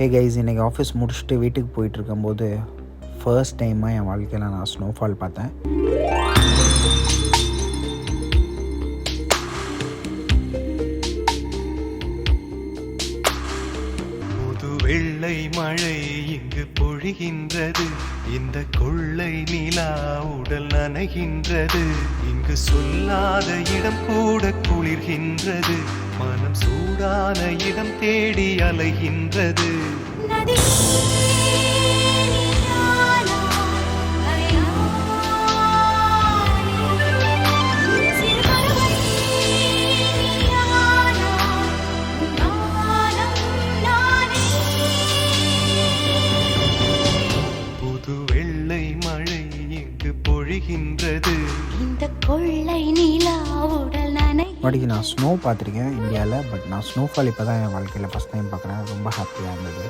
Hey guys, இன்றைக்கி office முடிச்சுட்டு வீட்டுக்கு போயிட்டுருக்கும்போது ஃபர்ஸ்ட் டைமாக என் வாழ்க்கையில் நான் ஸ்னோஃபால் பார்த்தேன். புது வெள்ளை மழை இங்கு பொழிகின்றது, இந்த கொள்ளை நிலா உடல் நனைகின்றது. இங்கு சொல்லாத இடம் கூட குளிர்கின்றது, மனம் சூடான இடம் தேடி அலைகின்றது. புது வெள்ளை மழை இங்கு பொழிகின்றது, இந்த கொள்ளை நிலா உடல் நனை. வாடிக்கு நான் ஸ்னோ பார்த்துருக்கேன் இந்தியாவில், பட் நான் ஸ்னோஃபால் இப்போ தான் என் வாழ்க்கையில் ஃபஸ்ட் டைம் பார்க்குறேன். ரொம்ப ஹாப்பியாக இருந்தது.